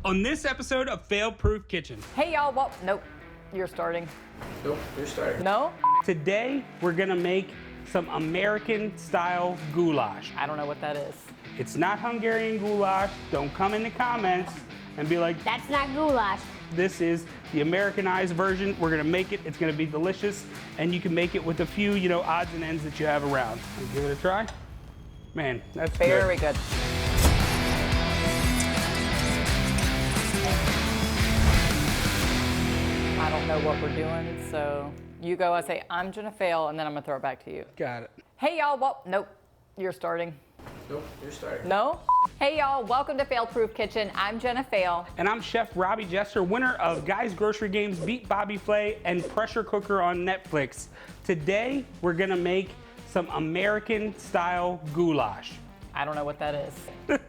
On this episode of Failproof Kitchen. Hey y'all, well, nope, you're starting. Nope, you're starting. No? Today, we're gonna make some American style goulash. I don't know what that is. It's not Hungarian goulash. Don't come in the comments and be like, That's not goulash. this is the Americanized version. We're gonna make it, it's gonna be delicious, and you can make it with a few, odds and ends that you have around. Give it a try. Man, that's Very good. I don't know what we're doing, so you go, I say, I'm Jenna Fail, and then I'm gonna throw it back to you. Got it. Hey y'all, well, nope, you're starting. Nope, you're starting. No? Hey y'all, welcome to Failproof Kitchen. I'm Jenna Fail. And I'm Chef Robbie Jester, winner of Guys Grocery Games, Beat Bobby Flay, and Pressure Cooker on Netflix. Today, we're gonna make some American style goulash. I don't know what that is.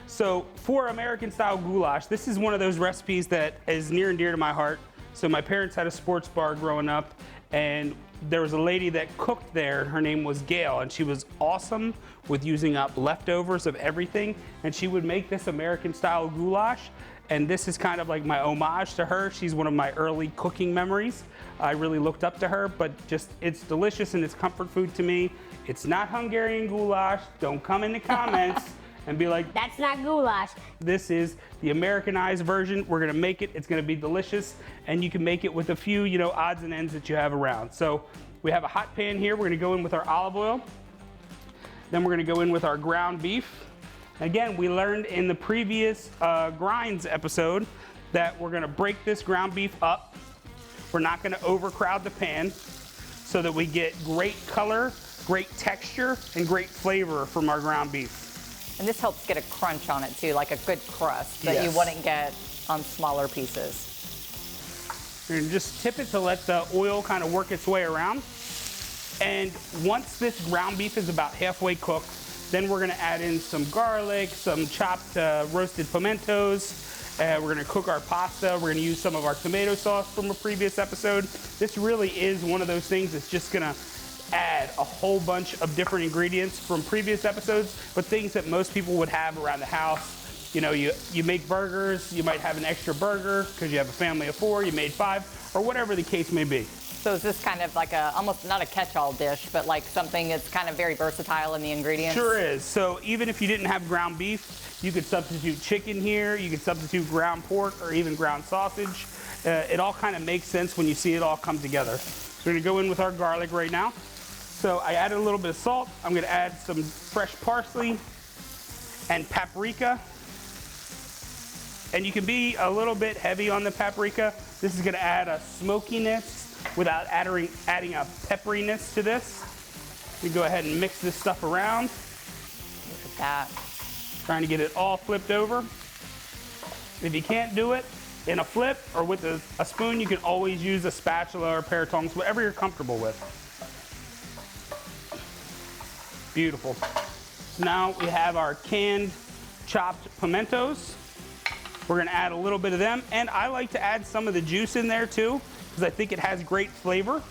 So for American style goulash, this is one of those recipes that is near and dear to my heart. So my parents had a sports bar growing up, and there was a lady that cooked there. Her name was Gail, and she was awesome with using up leftovers of everything. And she would make this American style goulash. And this is kind of like my homage to her. She's one of my early cooking memories. I really looked up to her, but just, it's delicious and it's comfort food to me. It's not Hungarian goulash. Don't come in the comments and be like, That's not goulash. this is the Americanized version. We're gonna make it, it's gonna be delicious, and you can make it with a few, odds and ends that you have around. So we have a hot pan here. We're gonna go in with our olive oil. Then we're gonna go in with our ground beef. Again, we learned in the previous grinds episode that we're gonna break this ground beef up. We're not gonna overcrowd the pan so that we get great color, great texture, and great flavor from our ground beef. And this helps get a crunch on it too, like a good crust that you Yes. wouldn't get on smaller pieces. You're gonna just tip it to let the oil kind of work its way around. And once this ground beef is about halfway cooked, then we're gonna add in some garlic, some chopped roasted pimentos. We're gonna cook our pasta. We're gonna use some of our tomato sauce from a previous episode. This really is one of those things that's just gonna add a whole bunch of different ingredients from previous episodes, but things that most people would have around the house. You make burgers, you might have an extra burger because you have a family of 4, you made 5, or whatever the case may be. So is this kind of like almost not a catch-all dish, but like something that's kind of very versatile in the ingredients? Sure is. So even if you didn't have ground beef, you could substitute chicken here, you could substitute ground pork or even ground sausage. It all kind of makes sense when you see it all come together. So we're gonna go in with our garlic right now. So I added a little bit of salt. I'm gonna add some fresh parsley and paprika. And you can be a little bit heavy on the paprika. This is gonna add a smokiness without adding a pepperiness to this. We go ahead and mix this stuff around. Look at that. Trying to get it all flipped over. If you can't do it in a flip or with a spoon, you can always use a spatula or a pair of tongs, whatever you're comfortable with. Beautiful. So now we have our canned chopped pimentos. We're gonna add a little bit of them, and I like to add some of the juice in there too, because I think it has great flavor.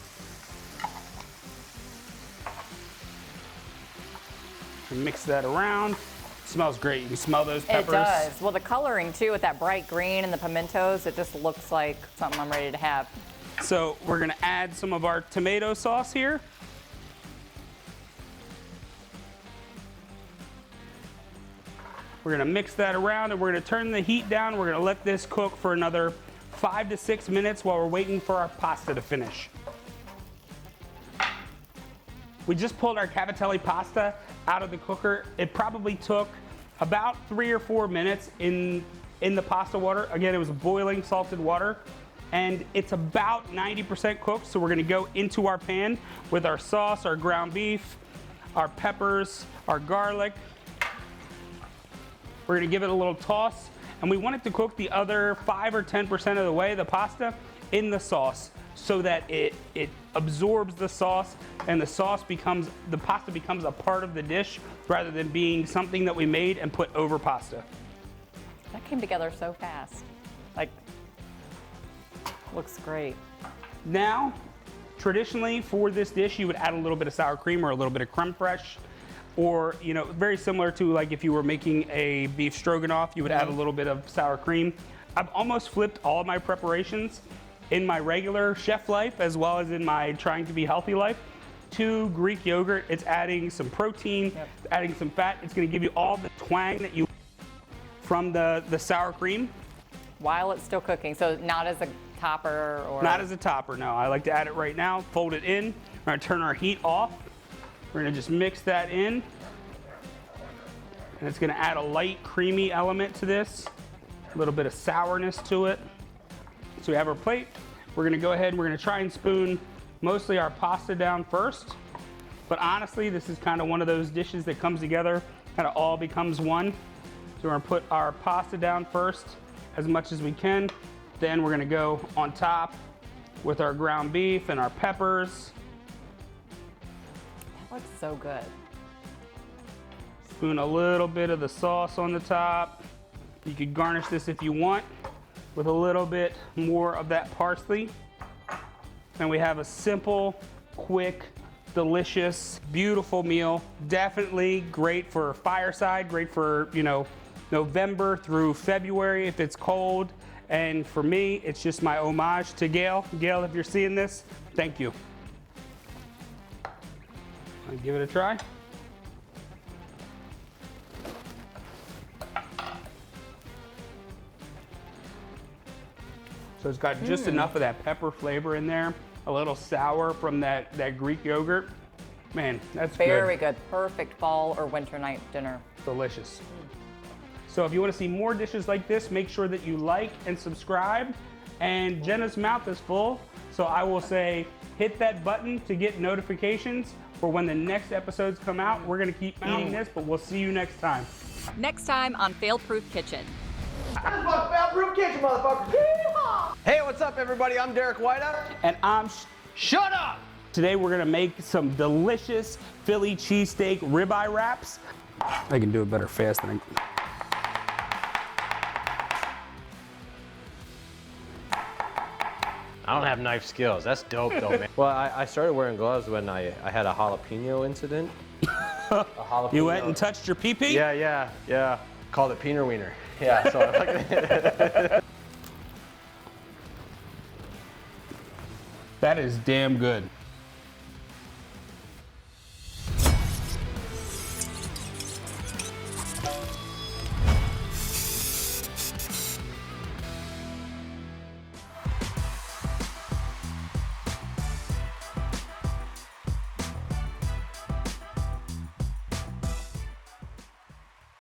Mix that around. Smells great. You can smell those peppers. It does. Well, the coloring too with that bright green and the pimentos, it just looks like something I'm ready to have. So we're gonna add some of our tomato sauce here. We're gonna mix that around and we're gonna turn the heat down. We're gonna let this cook for another 5 to 6 minutes while we're waiting for our pasta to finish. We just pulled our cavatelli pasta out of the cooker. It probably took about 3 or 4 minutes in the pasta water. Again, it was boiling salted water. And it's about 90% cooked, so we're gonna go into our pan with our sauce, our ground beef, our peppers, our garlic. We're gonna give it a little toss, and we want it to cook the other 5 or 10% of the way, the pasta, in the sauce, so that it absorbs the sauce and the pasta becomes a part of the dish rather than being something that we made and put over pasta. That came together so fast. Like, looks great. Now, traditionally for this dish, you would add a little bit of sour cream or a little bit of creme fraiche. or, you know, very similar to like if you were making a beef stroganoff, you would add a little bit of sour cream. I've almost flipped all of my preparations in my regular chef life as well as in my trying to be healthy life to Greek yogurt. It's adding some protein, adding some fat. It's gonna give you all the twang that you from the sour cream. While it's still cooking, so not as a topper or? Not as a topper, no. I like to add it right now, fold it in. We're gonna turn our heat off. We're gonna just mix that in. And it's gonna add a light creamy element to this, a little bit of sourness to it. So we have our plate. We're gonna go ahead and we're gonna try and spoon mostly our pasta down first. But honestly, this is kind of one of those dishes that comes together, kind of all becomes one. So we're gonna put our pasta down first as much as we can. Then we're gonna go on top with our ground beef and our peppers. That looks so good. Spoon a little bit of the sauce on the top. You could garnish this if you want with a little bit more of that parsley. And we have a simple, quick, delicious, beautiful meal. Definitely great for fireside, great for, you know, November through February if it's cold. And for me, it's just my homage to Gail. Gail, if you're seeing this, thank you. I'll give it a try. So it's got just enough of that pepper flavor in there, a little sour from that Greek yogurt. Man, that's Very good. Perfect fall or winter night dinner. Delicious. So if you want to see more dishes like this, make sure that you like and subscribe. And Jenna's mouth is full, so I will say hit that button to get notifications for when the next episodes come out. We're going to keep eating this, but we'll see you next time. Next time on Failproof Kitchen. Failproof Kitchen, motherfucker. Hey, what's up, everybody? I'm Derek Whiteout. And I'm Shut up! Today we're gonna make some delicious Philly cheesesteak ribeye wraps. I can do it better fast than I don't have knife skills. That's dope, though, man. Well, I started wearing gloves when I had a jalapeno incident. A jalapeno. You went and touched your pee-pee? Yeah. Called it Peener Wiener. Yeah, so That is damn good.